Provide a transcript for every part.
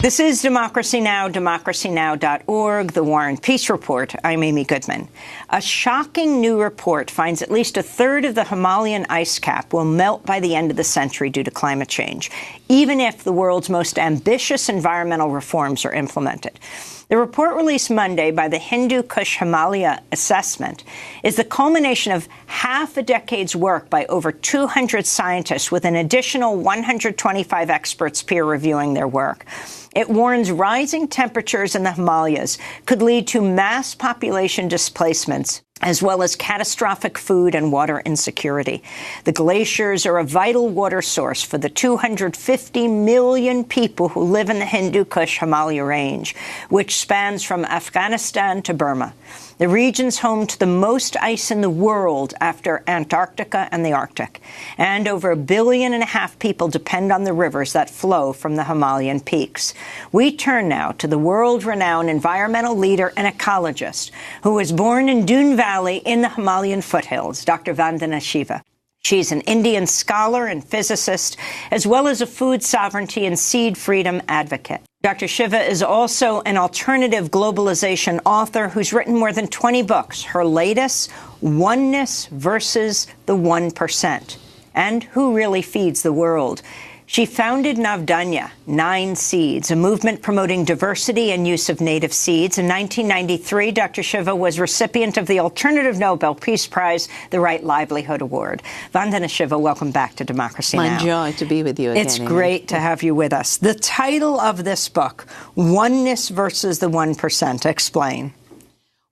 This is Democracy Now!, democracynow.org, The War and Peace Report. I'm Amy Goodman. A shocking new report finds at least a third of the Himalayan ice cap will melt by the end of the century due to climate change, even if the world's most ambitious environmental reforms are implemented. The report released Monday by the Hindu Kush Himalaya Assessment is the culmination of half a decade's work by over 200 scientists with an additional 125 experts peer-reviewing their work. It warns rising temperatures in the Himalayas could lead to mass population displacements, as well as catastrophic food and water insecurity. The glaciers are a vital water source for the 250 million people who live in the Hindu Kush Himalaya range, which spans from Afghanistan to Burma. The region's home to the most ice in the world after Antarctica and the Arctic. And over 1.5 billion people depend on the rivers that flow from the Himalayan peaks. We turn now to the world-renowned environmental leader and ecologist who was born in Doon Valley in the Himalayan foothills, Dr. Vandana Shiva. She's an Indian scholar and physicist, as well as a food sovereignty and seed freedom advocate. Dr. Shiva is also an alternative globalization author who's written more than 20 books. Her latest, Oneness versus the 1%, and Who Really Feeds the World. She founded Navdanya, 9 Seeds, a movement promoting diversity and use of native seeds. In 1993, Dr. Shiva was recipient of the Alternative Nobel Peace Prize, the Right Livelihood Award. Vandana Shiva, welcome back to Democracy Now! My joy to be with you again. It's great to have you with us. The title of this book, Oneness versus the 1%. Explain.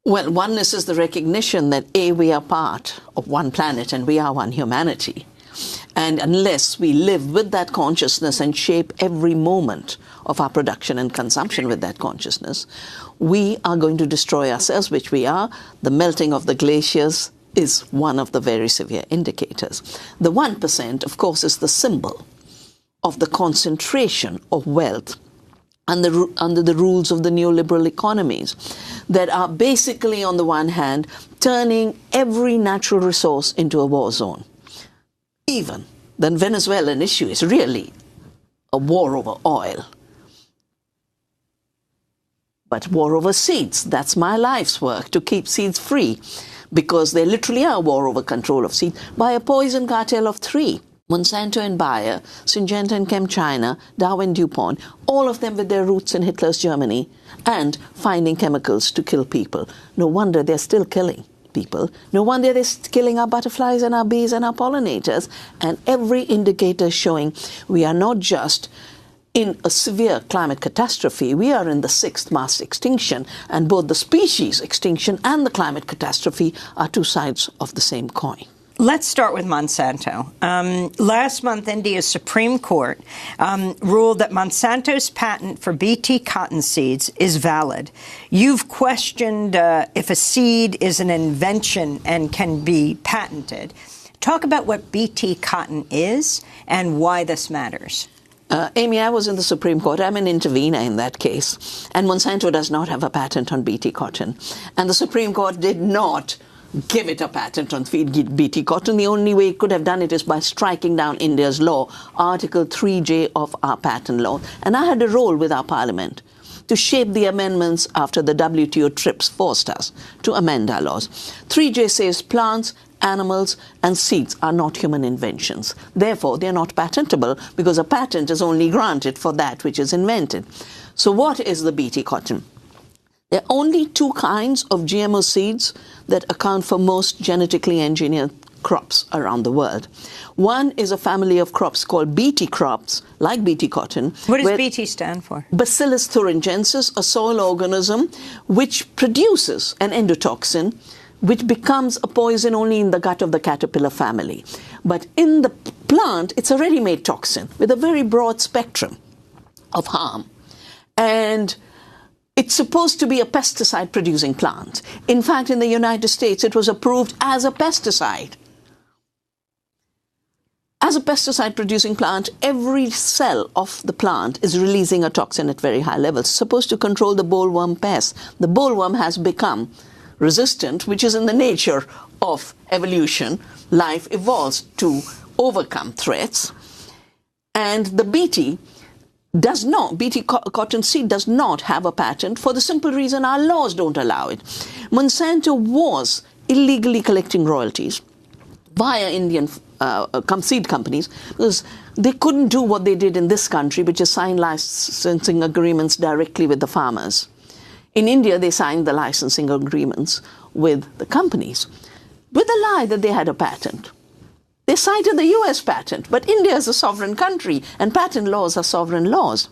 Well, oneness is the recognition that, A, we are part of one planet and we are one humanity. And unless we live with that consciousness and shape every moment of our production and consumption with that consciousness, we are going to destroy ourselves, which we are. The melting of the glaciers is one of the very severe indicators. The 1%, of course, is the symbol of the concentration of wealth under the rules of the neoliberal economies that are basically, on the one hand, turning every natural resource into a war zone. Even the Venezuelan issue is really a war over oil. But war over seeds, that's my life's work, to keep seeds free, because they literally are a war over control of seeds by a poison cartel of 3. Monsanto and Bayer, Syngenta and ChemChina, Dow and DuPont, all of them with their roots in Hitler's Germany and finding chemicals to kill people. No wonder they're still killing people. No wonder they're killing our butterflies and our bees and our pollinators. And every indicator showing we are not just in a severe climate catastrophe, we are in the 6th mass extinction. And both the species extinction and the climate catastrophe are 2 sides of the same coin. Let's start with Monsanto. Last month, India's Supreme Court ruled that Monsanto's patent for Bt cotton seeds is valid. You've questioned if a seed is an invention and can be patented. Talk about what Bt cotton is and why this matters. Amy, I was in the Supreme Court. I'm an intervener in that case. And Monsanto does not have a patent on Bt cotton. And the Supreme Court did not give it a patent on Bt cotton. The only way it could have done it is by striking down India's law, Article 3J of our patent law. And I had a role with our parliament to shape the amendments after the WTO TRIPS forced us to amend our laws. 3J says plants, animals and seeds are not human inventions. Therefore, they are not patentable because a patent is only granted for that which is invented. So what is the Bt cotton? There are only 2 kinds of GMO seeds that account for most genetically engineered crops around the world. One is a family of crops called Bt crops, like Bt cotton. What does Bt stand for? Bacillus thuringiensis, a soil organism which produces an endotoxin which becomes a poison only in the gut of the caterpillar family. But in the plant, it's a ready-made toxin with a very broad spectrum of harm. And it's supposed to be a pesticide-producing plant. In fact, in the United States, it was approved as a pesticide. As a pesticide-producing plant, every cell of the plant is releasing a toxin at very high levels, supposed to control the bollworm pest. The bollworm has become resistant, which is in the nature of evolution. Life evolves to overcome threats. And the Bt does not, BT cotton seed does not have a patent for the simple reason our laws don't allow it. Monsanto was illegally collecting royalties via Indian seed companies because they couldn't do what they did in this country, which is sign licensing agreements directly with the farmers. In India, they signed the licensing agreements with the companies with the lie that they had a patent. They cited the US patent, but India is a sovereign country and patent laws are sovereign laws.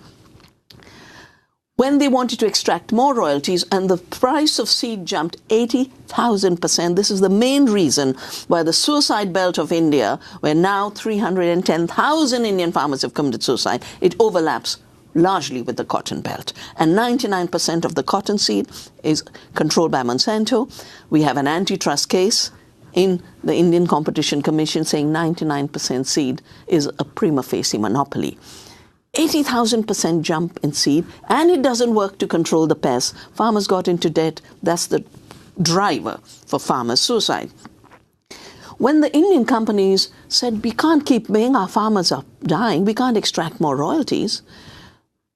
When they wanted to extract more royalties and the price of seed jumped 80,000%, this is the main reason why the suicide belt of India, where now 310,000 Indian farmers have committed suicide, it overlaps largely with the cotton belt. And 99% of the cotton seed is controlled by Monsanto. We have an antitrust case in the Indian Competition Commission saying 99% seed is a prima facie monopoly. 80,000% jump in seed, and it doesn't work to control the pests. Farmers got into debt. That's the driver for farmers' suicide. When the Indian companies said, we can't keep paying, our farmers are dying, we can't extract more royalties,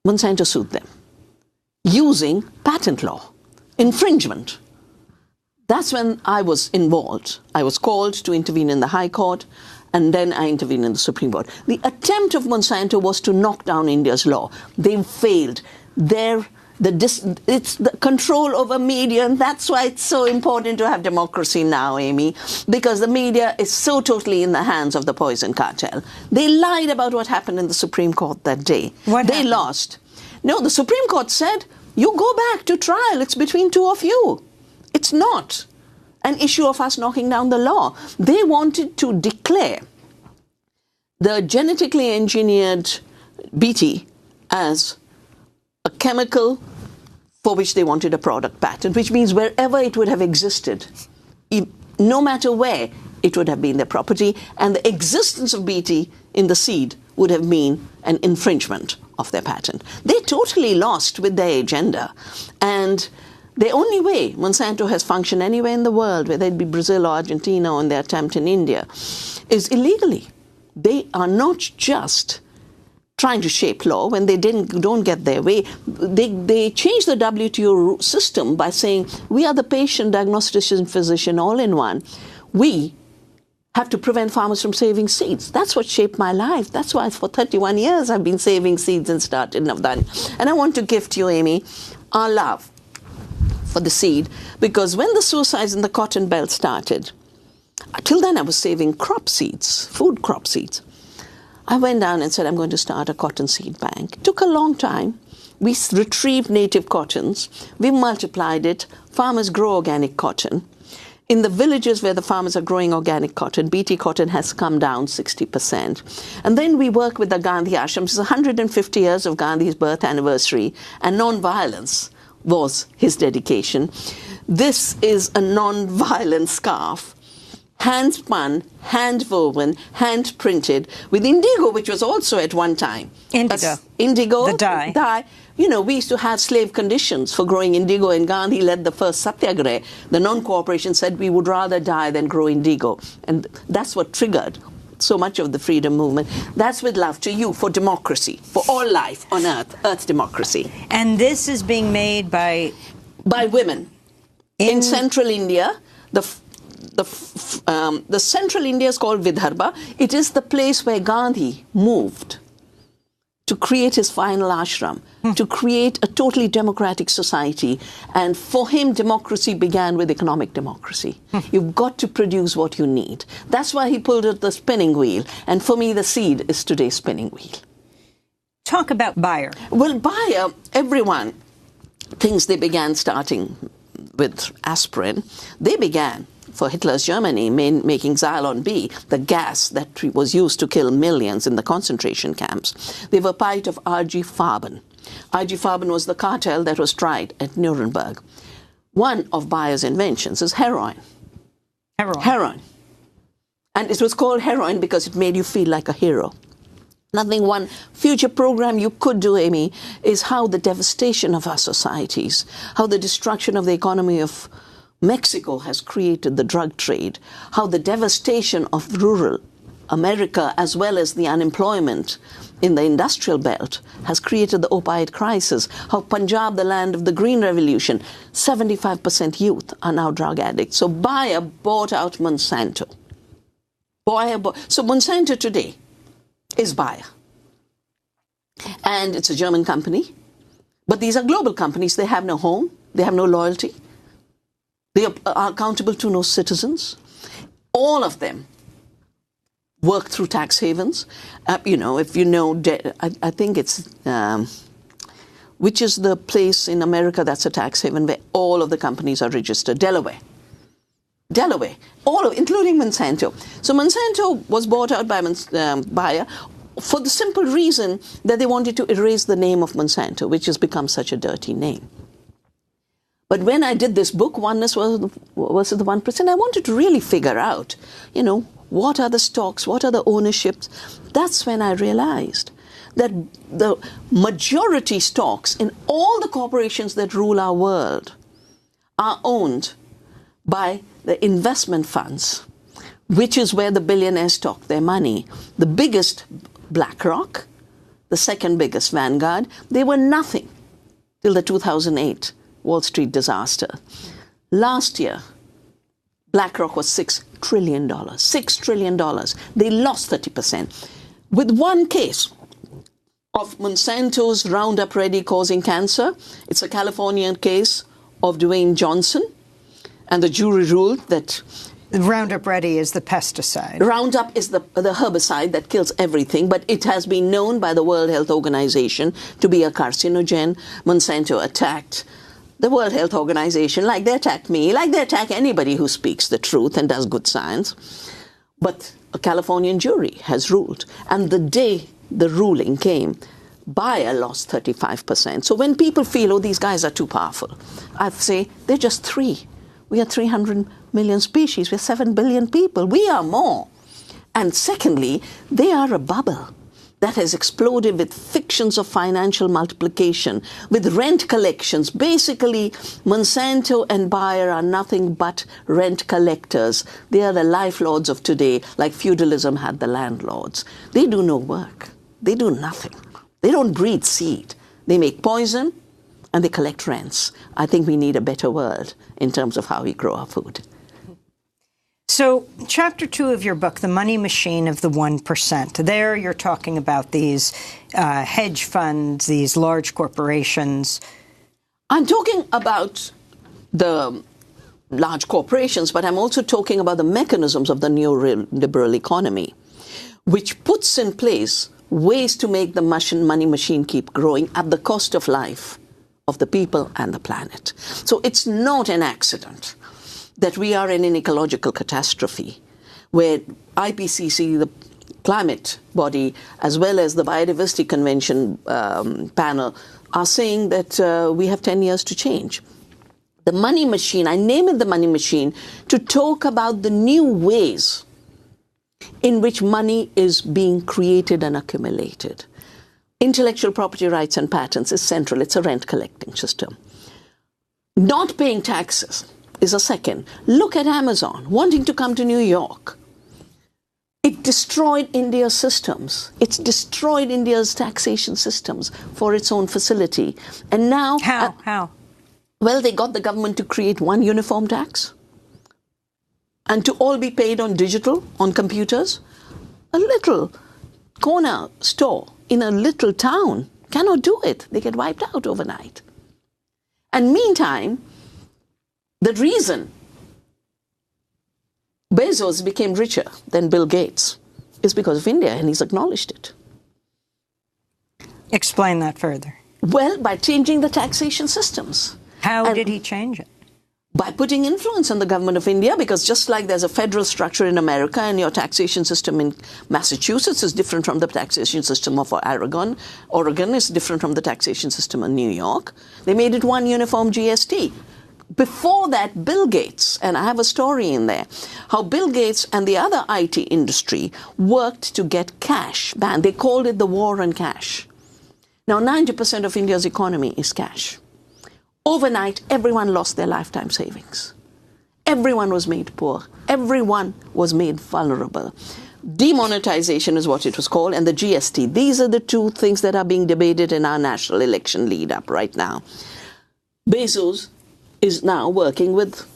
Monsanto sued them using patent law, infringement. That's when I was involved. I was called to intervene in the High Court, and then I intervened in the Supreme Court. The attempt of Monsanto was to knock down India's law. They failed. It's the control over media, and that's why it's so important to have democracy now, Amy, because the media is so totally in the hands of the poison cartel. They lied about what happened in the Supreme Court that day. They lost. No, the Supreme Court said, you go back to trial. It's between two of you. It's not an issue of us knocking down the law. They wanted to declare the genetically engineered BT as a chemical for which they wanted a product patent, which means wherever it would have existed, no matter where, it would have been their property, and the existence of BT in the seed would have been an infringement of their patent. They totally lost with their agenda. And the only way Monsanto has functioned anywhere in the world, whether it be Brazil or Argentina or in their attempt in India, is illegally. They are not just trying to shape law when they don't get their way. They changed the WTO system by saying, we are the patient, diagnostician, physician, all in one. We have to prevent farmers from saving seeds. That's what shaped my life. That's why for 31 years I've been saving seeds and started Navdani. And I want to gift you, Amy, our love for the seed, because when the suicides in the cotton belt started, till then I was saving crop seeds, food crop seeds. I went down and said, I'm going to start a cotton seed bank. It took a long time. We retrieved native cottons. We multiplied it. Farmers grow organic cotton. In the villages where the farmers are growing organic cotton, BT cotton has come down 60%. And then we work with the Gandhi Ashram. It's 150 years of Gandhi's birth anniversary, and non-violence was his dedication. This is a non-violent scarf, hand-spun, hand-woven, hand-printed, with indigo, which was also at one time. Indigo. The dye. You know, we used to have slave conditions for growing indigo, and Gandhi led the first satyagraha. The non-cooperation said we would rather die than grow indigo. And that's what triggered so much of the freedom movement. That's with love to you, for democracy, for all life on earth democracy. And this is being made by women in central India. The central India is called Vidarbha. It is the place where Gandhi moved to create his final ashram, to create a totally democratic society. And for him, democracy began with economic democracy. You've got to produce what you need. That's why he pulled out the spinning wheel. And for me, the seed is today's spinning wheel. Talk about Bayer. Well, Bayer, everyone thinks they began starting with aspirin. They began for Hitler's Germany, making Xylon B, the gas that was used to kill millions in the concentration camps. They were part of RG Farben. RG Farben was the cartel that was tried at Nuremberg. One of Bayer's inventions is heroin. Heroin. And it was called heroin because it made you feel like a hero. One future program you could do, Amy, is how the devastation of our societies, how the destruction of the economy of Mexico has created the drug trade, how the devastation of rural America, as well as the unemployment in the industrial belt, has created the opiate crisis. How Punjab, the land of the Green Revolution, 75% youth are now drug addicts. So Bayer bought out Monsanto. So Monsanto today is Bayer. And it's a German company. But these are global companies. They have no home. They have no loyalty. They are accountable to no citizens. All of them work through tax havens. If you know, I think it's, which is the place in America that's a tax haven where all of the companies are registered? Delaware, including Monsanto. So Monsanto was bought out by Bayer for the simple reason that they wanted to erase the name of Monsanto, which has become such a dirty name. But when I did this book, Oneness versus the 1%, I wanted to really figure out, what are the stocks, what are the ownerships. That's when I realized that the majority stocks in all the corporations that rule our world are owned by the investment funds, which is where the billionaires stock their money. The biggest, BlackRock, the second biggest, Vanguard, they were nothing till the 2008 Wall Street disaster. Last year, BlackRock was $6 trillion. $6 trillion. They lost 30%. With one case of Monsanto's Roundup Ready causing cancer, it's a Californian case of Dwayne Johnson, and the jury ruled that Roundup Ready is the pesticide. Roundup is the herbicide that kills everything, but it has been known by the World Health Organization to be a carcinogen. Monsanto attacked the World Health Organization like they attack me, like they attack anybody who speaks the truth and does good science. But a Californian jury has ruled. And the day the ruling came, Bayer lost 35%. So when people feel, oh, these guys are too powerful, I say, they're just three. We are 300 million species. We're 7 billion people. We are more. And secondly, they are a bubble that has exploded with fictions of financial multiplication, with rent collections. Basically, Monsanto and Bayer are nothing but rent collectors. They are the lifelords of today, like feudalism had the landlords. They do no work. They do nothing. They don't breed seed. They make poison and they collect rents. I think we need a better world in terms of how we grow our food. So, chapter 2 of your book, The Money Machine of the 1%, there you're talking about these hedge funds, these large corporations. I'm talking about the large corporations, but I'm also talking about the mechanisms of the neoliberal economy, which puts in place ways to make the money machine keep growing at the cost of life of the people and the planet. So it's not an accident that we are in an ecological catastrophe where IPCC, the climate body, as well as the Biodiversity Convention panel, are saying that we have 10 years to change. The money machine, I name it the money machine to talk about the new ways in which money is being created and accumulated. Intellectual property rights and patents is central. It's a rent collecting system. Not paying taxes is a second. Look at Amazon wanting to come to New York. It destroyed India's systems. It's destroyed India's taxation systems for its own facility. And now... How? Well, they got the government to create one uniform tax and to all be paid on digital, on computers. A little corner store in a little town cannot do it. They get wiped out overnight. And meantime, the reason Bezos became richer than Bill Gates is because of India, and he's acknowledged it. Explain that further. Well, by changing the taxation systems. How did he change it? By putting influence on the government of India, because just like there's a federal structure in America and your taxation system in Massachusetts is different from the taxation system of Oregon is different from the taxation system in New York, they made it one uniform GST. Before that, Bill Gates, and I have a story in there, how Bill Gates and the other IT industry worked to get cash banned. They called it the war on cash. Now, 90% of India's economy is cash. Overnight, everyone lost their lifetime savings. Everyone was made poor. Everyone was made vulnerable. Demonetization is what it was called, and the GST. These are the two things that are being debated in our national election lead-up right now. Bezos is now working with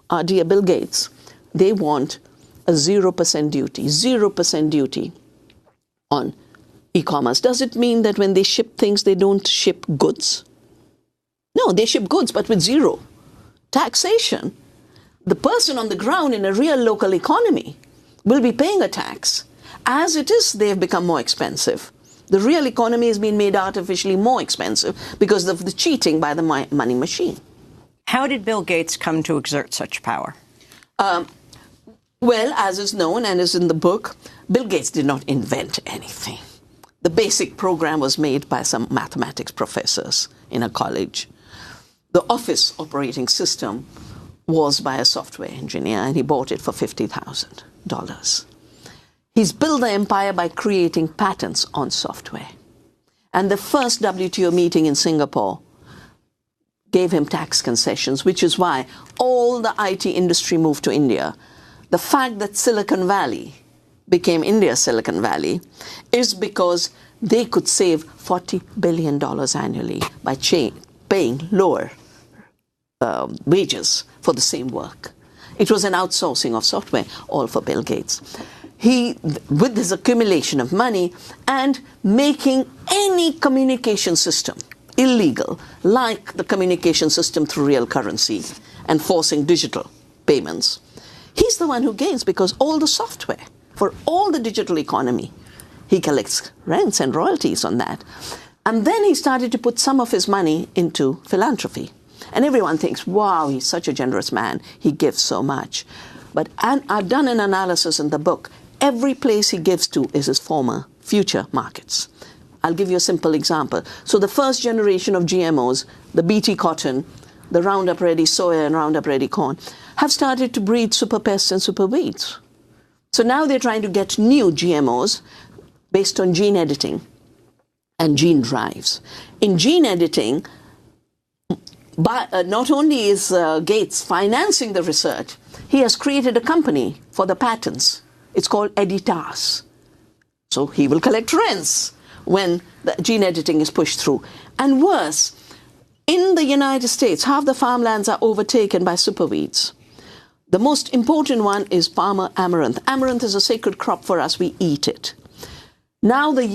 our dear Bill Gates. They want a 0% duty on e-commerce. Does it mean that when they ship things, they don't ship goods? No, they ship goods, but with zero taxation. The person on the ground in a real local economy will be paying a tax. As it is, they have become more expensive. The real economy has been made artificially more expensive because of the cheating by the money machine. How did Bill Gates come to exert such power? Well, as is known and is in the book, Bill Gates did not invent anything. The basic program was made by some mathematics professors in a college. The Office operating system was by a software engineer, and he bought it for $50,000. He's built the empire by creating patents on software. And the first WTO meeting in Singapore gave him tax concessions, which is why all the IT industry moved to India. The fact that Silicon Valley became India's Silicon Valley is because they could save $40 billion annually by paying lower wages for the same work. It was an outsourcing of software, all for Bill Gates. He, with his accumulation of money and making any communication system illegal, like the communication system through real currency and forcing digital payments, he's the one who gains, because all the software for all the digital economy, he collects rents and royalties on that. And then he started to put some of his money into philanthropy. And everyone thinks, wow, he's such a generous man. He gives so much. But I've done an analysis in the book. Every place he gives to is his former future markets. I'll give you a simple example. So the first generation of GMOs, the BT cotton, the Roundup Ready soya and Roundup Ready corn, have started to breed super pests and super weeds. So now they're trying to get new GMOs based on gene editing and gene drives. In gene editing, not only is Gates financing the research, he has created a company for the patents. It's called Editas. So he will collect rents when the gene editing is pushed through. And worse, in the United States, half the farmlands are overtaken by superweeds. The most important one is Palmer amaranth. Amaranth is a sacred crop for us. We eat it. Now the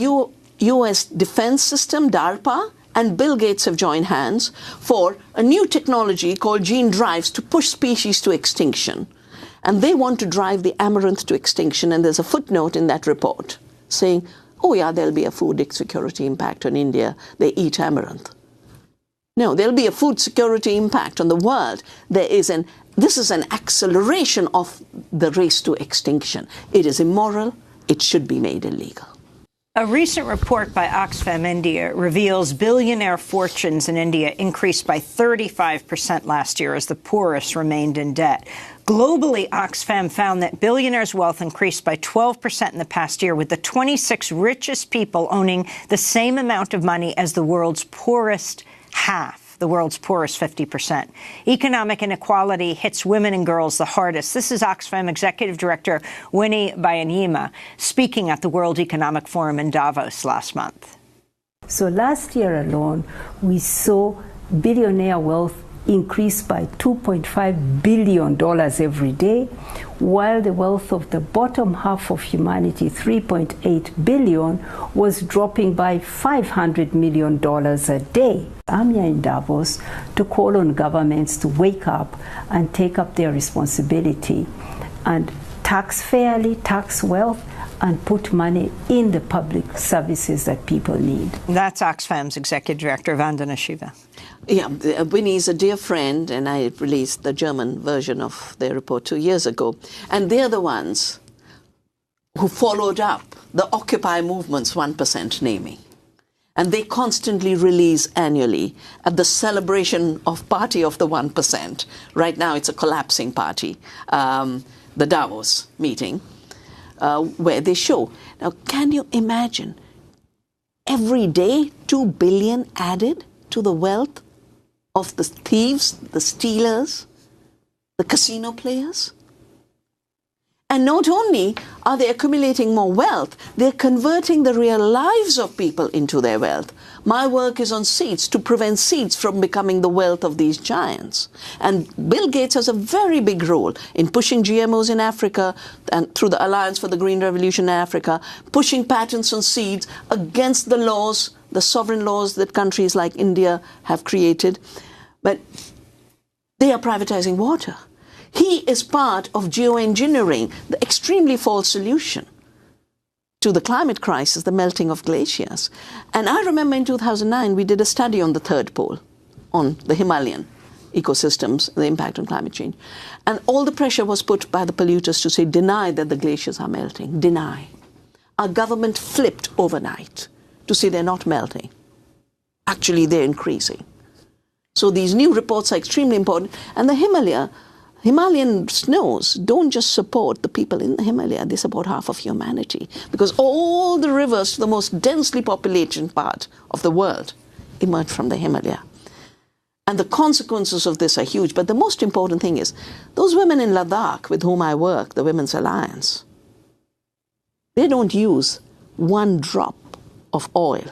U.S. defense system, DARPA, and Bill Gates have joined hands for a new technology called gene drives to push species to extinction. And they want to drive the amaranth to extinction. And there's a footnote in that report saying, oh yeah, there'll be a food security impact on India. They eat amaranth. No, there'll be a food security impact on the world. This is an acceleration of the race to extinction. It is immoral. It should be made illegal. A recent report by Oxfam India reveals billionaire fortunes in India increased by 35% last year as the poorest remained in debt. Globally, Oxfam found that billionaires' wealth increased by 12% in the past year, with the 26 richest people owning the same amount of money as the world's poorest half. The world's poorest 50%. Economic inequality hits women and girls the hardest. This is Oxfam Executive Director Winnie Byanyima speaking at the World Economic Forum in Davos last month. So last year alone, we saw billionaire wealth increase by $2.5 billion every day, while the wealth of the bottom half of humanity, $3.8 billion, was dropping by $500 million a day. I'm here in Davos to call on governments to wake up and take up their responsibility and tax fairly, tax wealth, and put money in the public services that people need. That's Oxfam's Executive Director, Vandana Shiva. Yeah, Winnie is a dear friend, and I released the German version of their report 2 years ago. And they're the ones who followed up the Occupy movement's 1% naming. And they constantly release annually at the celebration of Party of the 1%. Right now it's a collapsing party, the Davos meeting, where they show. Now, can you imagine every day 2 billion added to the wealth of the thieves, the stealers, the casino players? And not only are they accumulating more wealth, they're converting the real lives of people into their wealth. My work is on seeds, to prevent seeds from becoming the wealth of these giants. And Bill Gates has a very big role in pushing GMOs in Africa and through the Alliance for the Green Revolution in Africa, pushing patents on seeds against the laws, the sovereign laws that countries like India have created. But they are privatizing water. He is part of geoengineering, the extremely false solution to the climate crisis, the melting of glaciers. And I remember in 2009, we did a study on the third pole, on the Himalayan ecosystems, the impact on climate change. And all the pressure was put by the polluters to say, deny that the glaciers are melting, deny. Our government flipped overnight to say they're not melting. Actually, they're increasing. So these new reports are extremely important. And the Himalayan snows don't just support the people in the Himalaya, they support half of humanity. Because all the rivers to the most densely populated part of the world emerge from the Himalaya. And the consequences of this are huge. But the most important thing is, those women in Ladakh with whom I work, the Women's Alliance, they don't use 1 drop of oil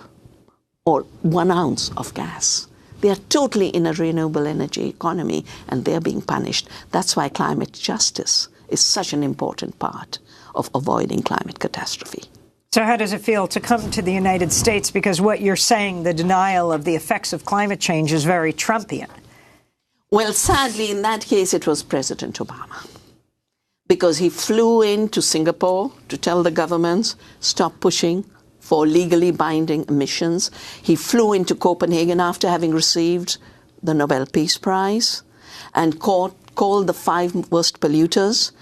or 1 ounce of gas. They are totally in a renewable energy economy, and they're being punished. That's why climate justice is such an important part of avoiding climate catastrophe. So how does it feel to come to the United States? Because what you're saying, the denial of the effects of climate change, is very Trumpian. Well, sadly, in that case, it was President Obama. Because he flew into Singapore to tell the governments, stop pushing for legally binding emissions. He flew into Copenhagen after having received the Nobel Peace Prize and called the 5 worst polluters,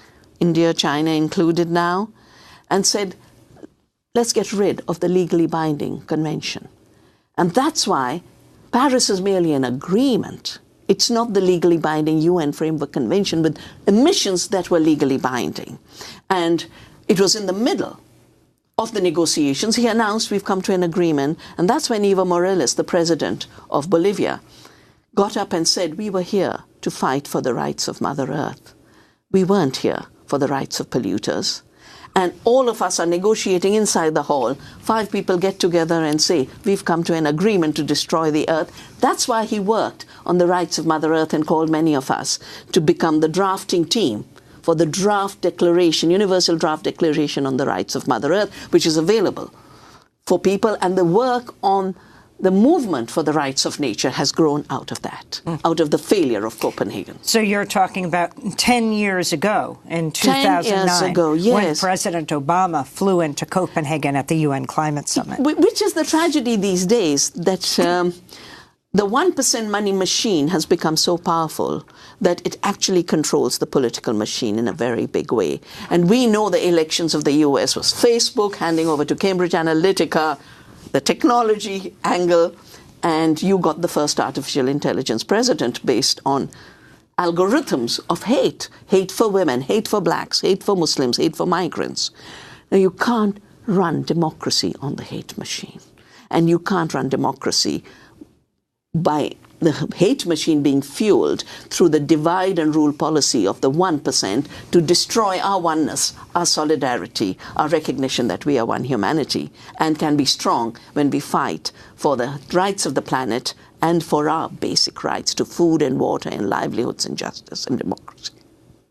India, China included now, and said, let's get rid of the legally binding convention. And that's why Paris is merely an agreement. It's not the legally binding UN Framework Convention with emissions that were legally binding. And it was in the middle of the negotiations. He announced we've come to an agreement. And that's when Evo Morales, the president of Bolivia, got up and said, we were here to fight for the rights of Mother Earth. We weren't here for the rights of polluters. And all of us are negotiating inside the hall. 5 people get together and say, we've come to an agreement to destroy the earth. That's why he worked on the rights of Mother Earth and called many of us to become the drafting team for the draft declaration, Universal Draft Declaration on the Rights of Mother Earth, which is available for people. And the work on the movement for the rights of nature has grown out of that, out of the failure of Copenhagen. So you're talking about 10 years ago, in 2009, 10 years ago, yes, when President Obama flew into Copenhagen at the UN Climate Summit. Which is the tragedy these days, that the 1% money machine has become so powerful that it actually controls the political machine in a very big way. And we know the elections of the US was Facebook handing over to Cambridge Analytica the technology angle, and you got the first artificial intelligence president based on algorithms of hate. Hate for women, hate for blacks, hate for Muslims, hate for migrants. Now, you can't run democracy on the hate machine. And you can't run democracy by the hate machine being fueled through the divide and rule policy of the 1% to destroy our oneness, our solidarity, our recognition that we are one humanity and can be strong when we fight for the rights of the planet and for our basic rights to food and water and livelihoods and justice and democracy.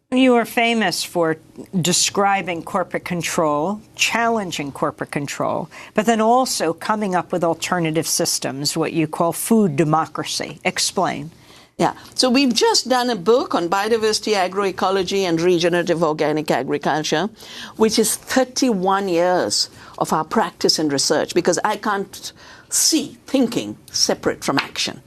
You are famous for describing corporate control, challenging corporate control, but then also coming up with alternative systems, what you call food democracy. Explain. Yeah. So we've just done a book on biodiversity, agroecology, and regenerative organic agriculture, which is 31 years of our practice and research, because I can't see thinking separate from action.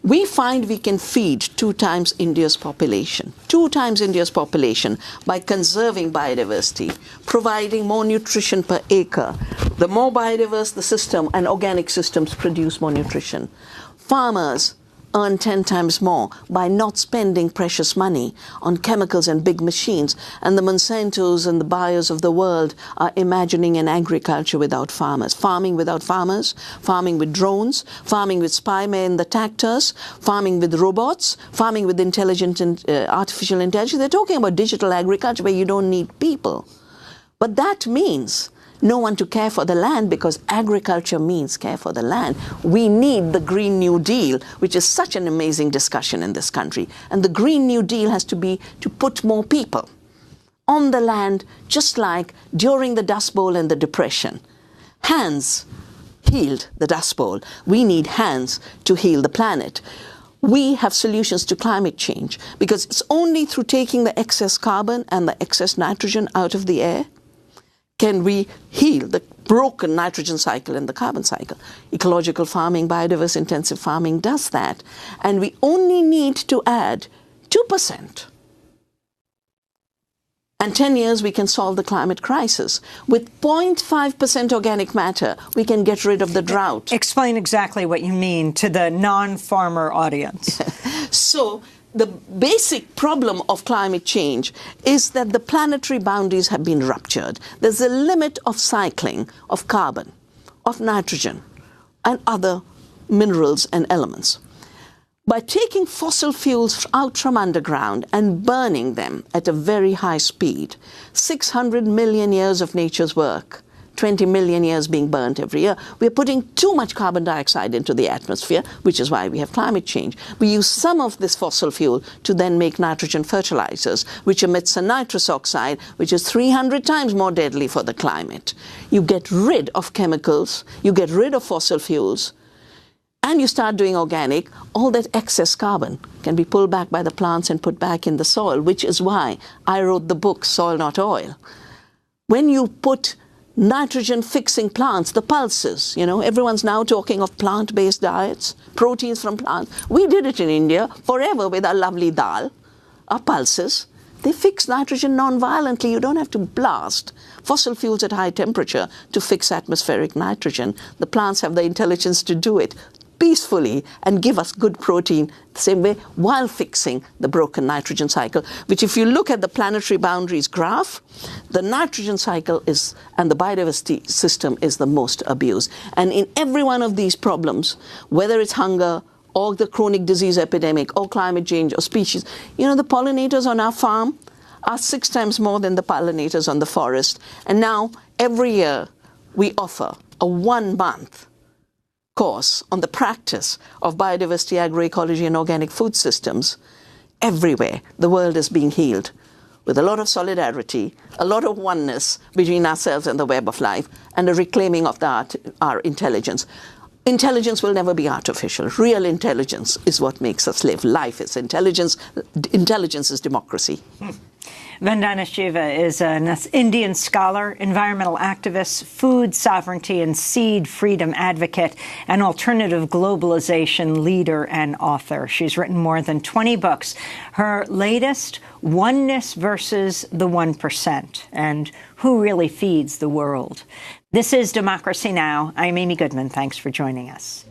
We find we can feed 2 times India's population, 2 times India's population, by conserving biodiversity, providing more nutrition per acre. The more biodiverse the system and organic systems produce more nutrition. Farmers earn 10 times more by not spending precious money on chemicals and big machines. And the Monsantos and the Bayers of the world are imagining an agriculture without farmers, farming without farmers, farming with drones, farming with spymen in the tractors, farming with robots, farming with intelligent and artificial intelligence. They're talking about digital agriculture where you don't need people. But that means no one to care for the land, because agriculture means care for the land. We need the Green New Deal, which is such an amazing discussion in this country. And the Green New Deal has to be to put more people on the land, just like during the Dust Bowl and the Depression. Hands healed the Dust Bowl. We need hands to heal the planet. We have solutions to climate change, because it's only through taking the excess carbon and the excess nitrogen out of the air can we heal the broken nitrogen cycle and the carbon cycle. Ecological farming, biodiverse intensive farming does that. And we only need to add 2%. And 10 years, we can solve the climate crisis. With 0.5% organic matter, we can get rid of the drought. Explain exactly what you mean to the non-farmer audience. So, the basic problem of climate change is that the planetary boundaries have been ruptured. There's a limit of cycling of carbon, of nitrogen, and other minerals and elements. By taking fossil fuels out from underground and burning them at a very high speed, 600 million years of nature's work, 20 million years being burnt every year, we're putting too much carbon dioxide into the atmosphere, which is why we have climate change. We use some of this fossil fuel to then make nitrogen fertilizers, which emits a nitrous oxide, which is 300 times more deadly for the climate. You get rid of chemicals, you get rid of fossil fuels, and you start doing organic. All that excess carbon can be pulled back by the plants and put back in the soil, which is why I wrote the book, Soil Not Oil. When you put nitrogen-fixing plants, the pulses, everyone's now talking of plant-based diets, proteins from plants. We did it in India forever with our lovely dal, our pulses. They fix nitrogen non-violently. You don't have to blast fossil fuels at high temperature to fix atmospheric nitrogen. The plants have the intelligence to do it peacefully and give us good protein the same way, while fixing the broken nitrogen cycle, which, if you look at the planetary boundaries graph, the nitrogen cycle is, and the biodiversity system is the most abused. And in every one of these problems, whether it's hunger or the chronic disease epidemic or climate change or species, the pollinators on our farm are 6 times more than the pollinators on the forest. And now, every year, we offer a 1-month course on the practice of biodiversity, agroecology, and organic food systems. Everywhere, the world is being healed with a lot of solidarity, a lot of oneness between ourselves and the web of life, and a reclaiming of our intelligence. Intelligence will never be artificial. Real intelligence is what makes us live. Life is intelligence. Intelligence is democracy. Vandana Shiva is an Indian scholar, environmental activist, food sovereignty and seed freedom advocate, and alternative globalization leader and author. She's written more than 20 books. Her latest, Oneness versus the 1%, and Who Really Feeds the World. This is Democracy Now! I'm Amy Goodman. Thanks for joining us.